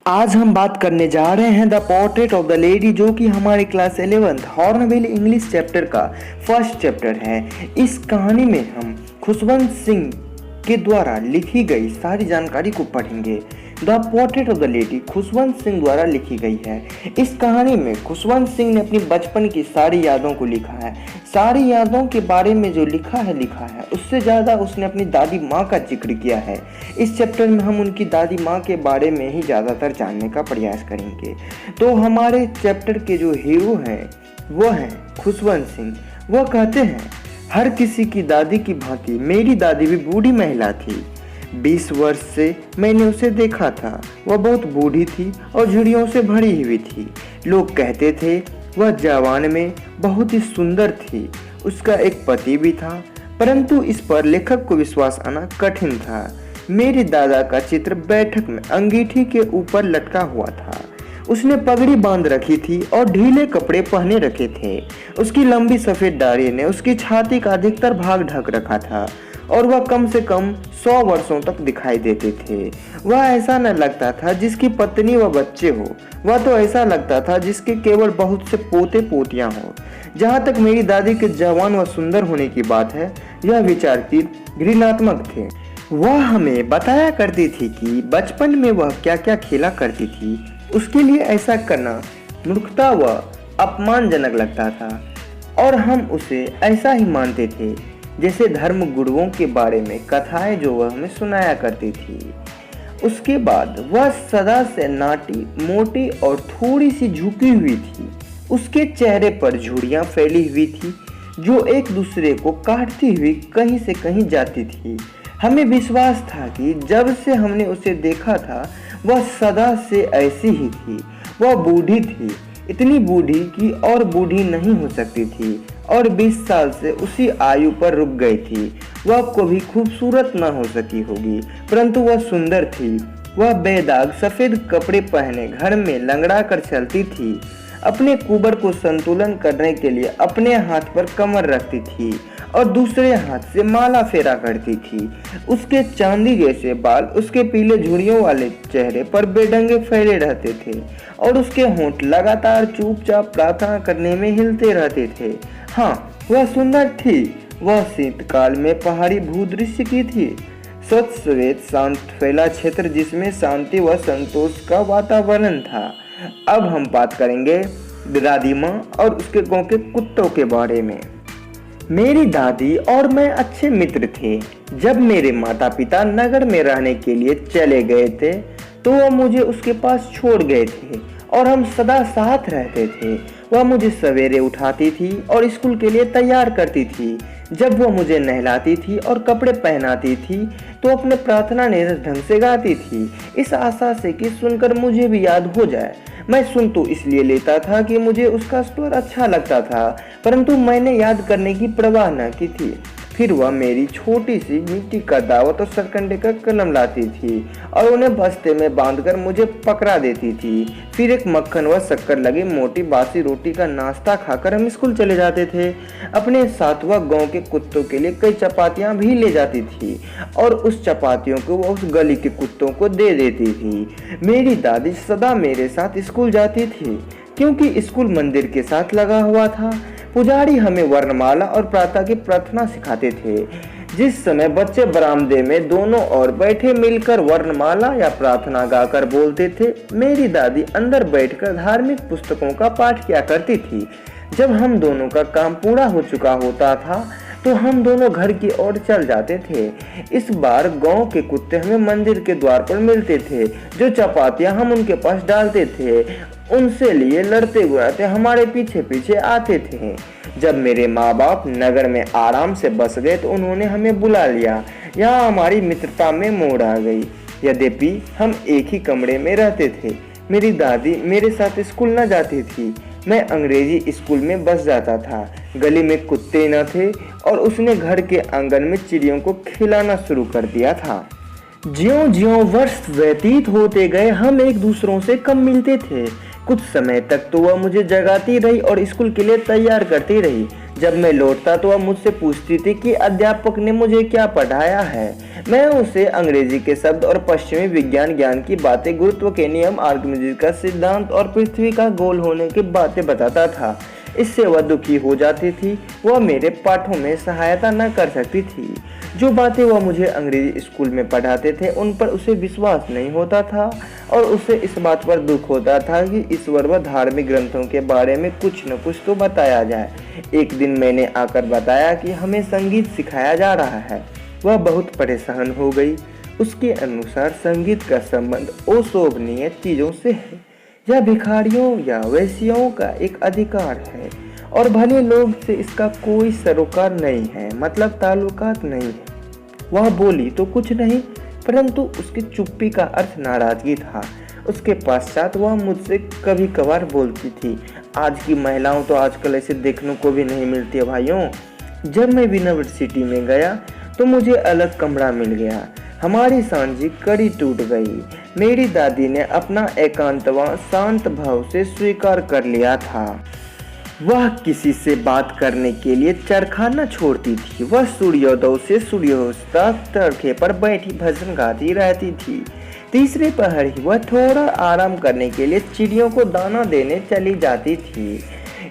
आज हम बात करने जा रहे हैं the portrait of the lady, जो कि हमारे class 11th hornbill English chapter का फर्स्ट चैप्टर है। इस कहानी में हम खुशवंत सिंह के द्वारा लिखी गई सारी जानकारी को पढ़ेंगे। The portrait of the lady Khushwant Singh द्वारा लिखी गई है। इस कहानी में खुशवंत सिंह ने अपनी बचपन की सारी यादों को लिखा है। सारी यादों के बारे में जो लिखा है उससे ज़्यादा उसने अपनी दादी माँ का जिक्र किया है। इस चैप्टर में हम उनकी दादी माँ के बारे में ही ज़्यादातर जानने का प्रयास करेंगे। तो हमारे चैप्टर के जो हीरो हैं वो हैं खुशवंत सिंह। वह कहते हैं, हर किसी की दादी की भांति मेरी दादी भी बूढ़ी महिला थी। 20 वर्ष से मैंने उसे देखा था। वह बहुत बूढ़ी थी और झुर्रियों से भरी हुई थी। लोग कहते थे वह जवान में बहुत ही सुंदर थी। उसका एक पति भी था, परंतु इस पर लेखक को विश्वास आना कठिन था। मेरे दादा का चित्र बैठक में अंगीठी के ऊपर लटका हुआ था। उसने पगड़ी बांध रखी थी और ढीले कपड़े पहने रखे थे। उसकी लंबी सफेद दाढ़ी ने उसकी छाती का अधिकतर भाग ढक रखा था और वह कम से कम 100 वर्षों तक दिखाई देते थे। वह ऐसा न लगता था जिसकी पत्नी व बच्चे हो। वह तो ऐसा लगता था जिसके केवल बहुत से पोते पोतियां हो। जहाँ तक मेरी दादी के जवान व सुंदर होने की बात है, यह विचारतीत घृणात्मक थे। वह हमें बताया करती थी कि बचपन में वह क्या क्या खेला करती थी। उसके लिए ऐसा करना मूर्खता व अपमानजनक लगता था और हम उसे ऐसा ही मानते थे जैसे धर्म गुरुओं के बारे में कथाएं जो वह हमें सुनाया करती थी। उसके बाद वह सदा से नाटी, मोटी और थोड़ी सी झुकी हुई थी। उसके चेहरे पर झुर्रियां फैली हुई थी जो एक दूसरे को काटती हुई कहीं से कहीं जाती थी। हमें विश्वास था कि जब से हमने उसे देखा था वह सदा से ऐसी ही थी। वह बूढ़ी थी, इतनी बूढ़ी कि और बूढ़ी नहीं हो सकती थी और 20 साल से उसी आयु पर रुक गई थी। वह कभी खूबसूरत न हो सकी होगी, परंतु वह सुंदर थी। वह बेदाग सफ़ेद कपड़े पहने घर में लंगड़ा कर चलती थी। अपने कुबर को संतुलन करने के लिए अपने हाथ पर कमर रखती थी और दूसरे हाथ से माला फेरा करती थी। उसके चांदी जैसे बाल उसके पीले झुर्रियों वाले चेहरे पर बेढंगे फैले रहते थे और उसके होंठ लगातार चुपचाप प्रार्थना करने में हिलते रहते थे। हाँ, वह सुंदर थी। वह शीतकाल में पहाड़ी भूदृश्य की थी। स्वच्छ श्वेत शांत फैला क्षेत्र जिसमें शांति व संतोष का वातावरण था। अब हम बात करेंगे दादी माँ और उसके गांव के कुत्तों के बारे में। मेरी दादी और मैं अच्छे मित्र थे। जब मेरे माता पिता नगर में रहने के लिए चले गए थे तो वह मुझे उसके पास छोड़ गए थे और हम सदा साथ रहते थे। वह मुझे सवेरे उठाती थी और स्कूल के लिए तैयार करती थी। जब वह मुझे नहलाती थी और कपड़े पहनाती थी तो अपने प्रार्थना निरस ढंग से गाती थी, इस आशा से कि सुनकर मुझे भी याद हो जाए। मैं सुन तो इसलिए लेता था कि मुझे उसका स्वर अच्छा लगता था, परंतु मैंने याद करने की परवाह न की थी। फिर वह मेरी छोटी सी मिट्टी का दावत और सरकंडे का कलम लाती थी और उन्हें बस्ते में बांधकर मुझे पकड़ा देती थी। फिर एक मक्खन व शक्कर लगी मोटी बासी रोटी का नाश्ता खाकर हम स्कूल चले जाते थे। अपने साथ वह गाँव के कुत्तों के लिए कई चपातियाँ भी ले जाती थी और उस चपातियों को वह उस गली के कुत्तों को दे देती थी। मेरी दादी सदा मेरे साथ स्कूल जाती थी क्योंकि स्कूल मंदिर के साथ लगा हुआ था। पुजारी हमें वर्णमाला और प्रातः की प्रार्थना सिखाते थे। जिस समय बच्चे बरामदे में दोनों ओर बैठे मिलकर वर्णमाला या प्रार्थना गाकर बोलते थे, मेरी दादी अंदर बैठकर धार्मिक पुस्तकों का पाठ किया करती थी। जब हम दोनों का काम पूरा हो चुका होता था तो हम दोनों घर की ओर चल जाते थे। इस बार गांव के कुत्ते हमें मंदिर के द्वार पर मिलते थे। जो चपातियां हम उनके पास डालते थे उनसे लिए लड़ते गुड़ाते हमारे पीछे पीछे आते थे। जब मेरे माँ बाप नगर में आराम से बस गए तो उन्होंने हमें बुला लिया। यहाँ हमारी मित्रता में मोड़ आ गई। यद्यपि हम एक ही कमरे में रहते थे। मेरी दादी मेरे साथ स्कूल न जाती थी। मैं अंग्रेजी स्कूल में बस जाता था। गली में कुत्ते न थे और उसने घर के आंगन में चिड़ियों को खिलाना शुरू कर दिया था। ज्यों-ज्यों वर्ष व्यतीत होते गए हम एक दूसरों से कम मिलते थे। कुछ समय तक तो वह मुझे जगाती रही और स्कूल के लिए तैयार करती रही। जब मैं लौटता तो वह मुझसे पूछती थी कि अध्यापक ने मुझे क्या पढ़ाया है। मैं उसे अंग्रेजी के शब्द और पश्चिमी विज्ञान ज्ञान की बातें, गुरुत्व के नियम, आर्किमिडीज का सिद्धांत और पृथ्वी का गोल होने की बातें बताता था। इससे वह दुखी हो जाती थी। वह मेरे पाठों में सहायता न कर सकती थी। जो बातें वह मुझे अंग्रेजी स्कूल में पढ़ाते थे उन पर उसे विश्वास नहीं होता था और उसे इस बात पर दुख होता था कि ईश्वर व धार्मिक ग्रंथों के बारे में कुछ न कुछ तो बताया जाए। एक दिन मैंने आकर बताया कि हमें संगीत सिखाया जा रहा है। वह बहुत परेशान हो गई। उसके अनुसार संगीत का संबंध अशोभनीय चीजों से है। यह भिखारियों या वैश्यों का एक अधिकार है और भले लोग से इसका कोई सरोकार नहीं है, मतलब ताल्लुकात नहीं है। वह बोली तो कुछ नहीं, परंतु उसकी चुप्पी का अर्थ नाराजगी था। उसके पश्चात वह मुझसे कभी कभार बोलती थी, आज की महिलाओं तो आजकल ऐसे देखने को भी नहीं मिलती है भाइयों। जब मैं यूनिवर्सिटी में गया तो मुझे अलग कमरा मिल गया। हमारी सांझी कड़ी टूट गई। मेरी दादी ने अपना एकांतवास शांत भाव से स्वीकार कर लिया था। वह किसी से बात करने के लिए चरखा न छोड़ती थी। वह सूर्योदय से सूर्यास्त तक चरखे पर बैठी भजन गाती रहती थी। तीसरे पहर ही वह थोड़ा आराम करने के लिए चिड़ियों को दाना देने चली जाती थी।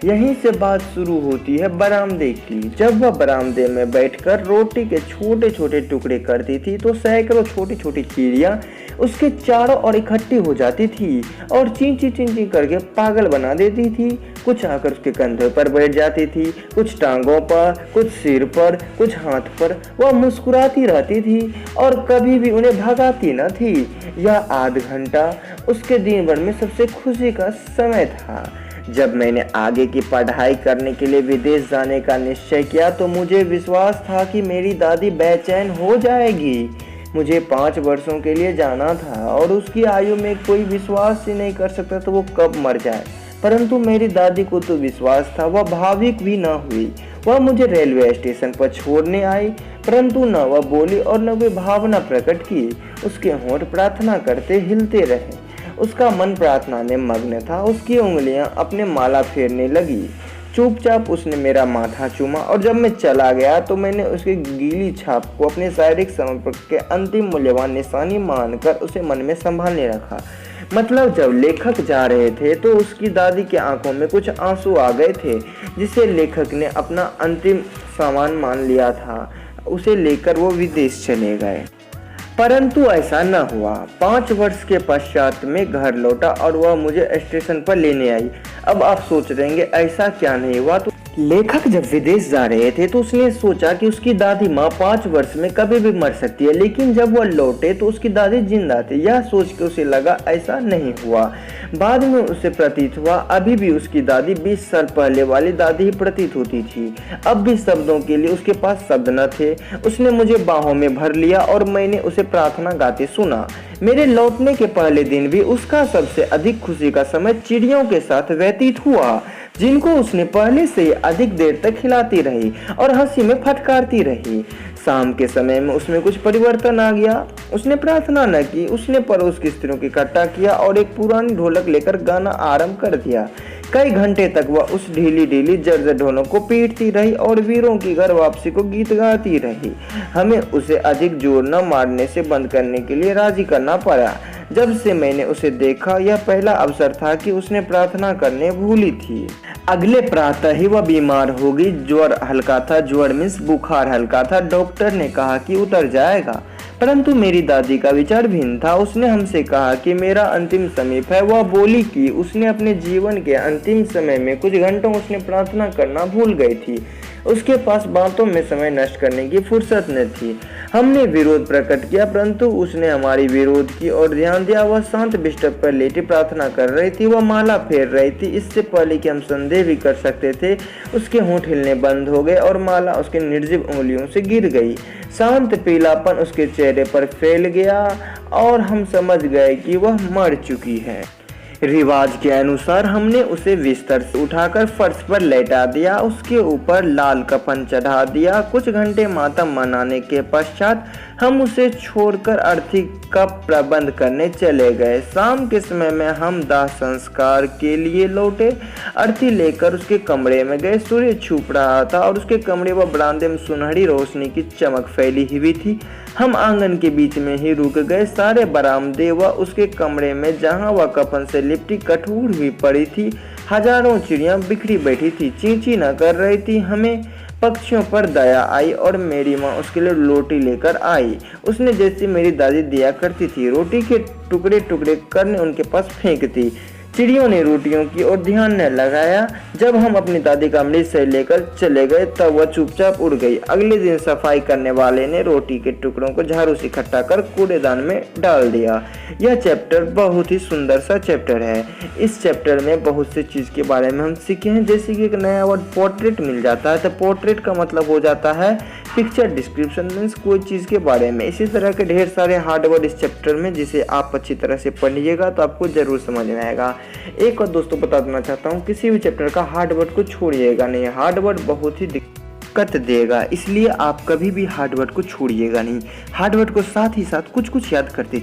यहीं से बात शुरू होती है बरामदे की। जब वह बरामदे में बैठकर रोटी के छोटे छोटे टुकड़े करती थी तो सैकड़ों छोटी छोटी चिड़ियाँ उसके चारों ओर इकट्ठी हो जाती थी और चींची चींची करके पागल बना देती थी। कुछ आकर उसके कंधों पर बैठ जाती थी, कुछ टांगों पर, कुछ सिर पर, कुछ हाथ पर। वह मुस्कुराती रहती थी और कभी भी उन्हें भगाती न थी। यह आध घंटा उसके दिन भर में सबसे खुशी का समय था। जब मैंने आगे की पढ़ाई करने के लिए विदेश जाने का निश्चय किया तो मुझे विश्वास था कि मेरी दादी बेचैन हो जाएगी। मुझे 5 वर्षों के लिए जाना था और उसकी आयु में कोई विश्वास ही नहीं कर सकता तो वो कब मर जाए। परंतु मेरी दादी को तो विश्वास था। वह भावुक भी न हुई। वह मुझे रेलवे स्टेशन पर छोड़ने आई, परंतु न वह बोली और न कोई भावना प्रकट की। उसके होंठ प्रार्थना करते हिलते रहे। उसका मन प्रार्थना में मग्न था। उसकी उंगलियां अपने माला फेरने लगी। चुपचाप उसने मेरा माथा चूमा और जब मैं चला गया तो मैंने उसकी गीली छाप को अपने शारीरिक समर्पण के अंतिम मूल्यवान निशानी मानकर उसे मन में संभालने रखा। मतलब जब लेखक जा रहे थे तो उसकी दादी की आंखों में कुछ आंसू आ गए थे, जिसे लेखक ने अपना अंतिम सामान मान लिया था। उसे लेकर वो विदेश चले गए, परंतु ऐसा न हुआ। 5 वर्ष के पश्चात मैं घर लौटा और वह मुझे स्टेशन पर लेने आई। अब आप सोच रहे होंगे ऐसा क्या नहीं हुआ। तो लेखक जब विदेश जा रहे थे तो उसने सोचा कि उसकी दादी माँ 5 वर्ष में कभी भी मर सकती है, लेकिन जब वह लौटे तो उसकी दादी जिंदा थी। यह सोच के उसे लगा ऐसा नहीं हुआ। बाद में उसे प्रतीत हुआ अभी भी उसकी दादी 20 साल पहले वाली दादी ही प्रतीत होती थी। अब भी शब्दों के लिए उसके पास शब्द न थे। उसने मुझे बाहों में भर लिया और मैंने उसे प्रार्थना गाते सुना। मेरे लौटने के पहले दिन भी उसका सबसे अधिक खुशी का समय चिड़ियों के साथ व्यतीत हुआ, जिनको उसने पहले से अधिक देर तक खिलाती रही और हंसी में फटकारती रही। शाम के समय में उसमें कुछ परिवर्तन आ गया। उसने प्रार्थना न की। उसने पड़ोस की स्त्रियों को इकट्ठा किया और एक पुरानी ढोलक लेकर गाना आरंभ कर दिया। कई घंटे तक वह उस ढीली ढीली जर्जर ढोलक को पीटती रही और वीरों की घर वापसी को गीत गाती रही। हमें उसे अधिक जोर न मारने से बंद करने के लिए राजी करना पड़ा। जब से मैंने उसे देखा यह पहला अवसर था कि उसने प्रार्थना करने भूली थी। अगले प्रातः ही वह बीमार हो गई। ज्वर हल्का था। ज्वर मीन्स बुखार हल्का था। डॉक्टर ने कहा कि उतर जाएगा, परंतु मेरी दादी का विचार भिन्न था। उसने हमसे कहा कि मेरा अंतिम समीप है। वह बोली कि उसने अपने जीवन के अंतिम समय में कुछ घंटों उसने प्रार्थना करना भूल गई थी। उसके पास बातों में समय नष्ट करने की फुर्सत न थी। हमने विरोध प्रकट किया, परंतु उसने हमारी विरोध की और ध्यान दिया। वह शांत बिस्तर पर लेटी प्रार्थना कर रही थी। वह माला फेर रही थी। इससे पहले कि हम संदेह भी कर सकते थे उसके होंठ हिलने बंद हो गए और माला उसके निर्जीव उंगलियों से गिर गई। शांत पीलापन उसके चेहरे पर फैल गया और हम समझ गए कि वह मर चुकी है। रिवाज के अनुसार हमने उसे बिस्तर से उठाकर फर्श पर लेटा दिया। उसके ऊपर लाल कफन चढ़ा दिया। कुछ घंटे मातम मनाने के पश्चात हम उसे छोड़कर अर्थी का प्रबंध करने चले गए। शाम के समय में हम दाह संस्कार के लिए लौटे। अर्थी लेकर उसके कमरे में गए। सूर्य छुप रहा था और उसके कमरे व बरामदे में सुनहरी रोशनी की चमक फैली हुई थी। हम आंगन के बीच में ही रुक गए। सारे बरामदे व उसके कमरे में जहां वह कफन से लिपटी कठोर हुई पड़ी थी, हजारों चिड़ियां बिखरी बैठी थी, चींची न कर रही थी। हमें पक्षियों पर दया आई और मेरी माँ उसके लिए रोटी लेकर आई। उसने जैसी मेरी दादी दिया करती थी, रोटी के टुकड़े टुकड़े करने उनके पास फेंकती। चिड़ियों ने रोटियों की ओर ध्यान न लगाया। जब हम अपनी दादी का अमृत से लेकर चले गए तब वह चुपचाप उड़ गई। अगले दिन सफाई करने वाले ने रोटी के टुकड़ों को झाड़ू से इकट्ठा कर कूड़ेदान में डाल दिया। यह चैप्टर बहुत ही सुंदर सा चैप्टर है। इस चैप्टर में बहुत सी चीज़ के बारे में हम सीखे हैं, जैसे कि एक नया वर्ड पोर्ट्रेट मिल जाता है। तो पोर्ट्रेट का मतलब हो जाता है पिक्चर डिस्क्रिप्शन, मीन्स कोई चीज़ के बारे में। इसी तरह के ढेर सारे हार्ड वर्ड इस चैप्टर में, जिसे आप अच्छी तरह से पढ़िएगा तो आपको जरूर समझ में आएगा। एक और दोस्तों बता देना चाहता हूँ, किसी भी चैप्टर का हार्ड वर्ड को छोड़िएगा नहीं। हार्ड वर्ड बहुत ही दिक्कत देगा, इसलिए आप कभी भी हार्ड वर्ड को छोड़िएगा नहीं। हार्ड वर्ड को साथ ही साथ कुछ कुछ याद करते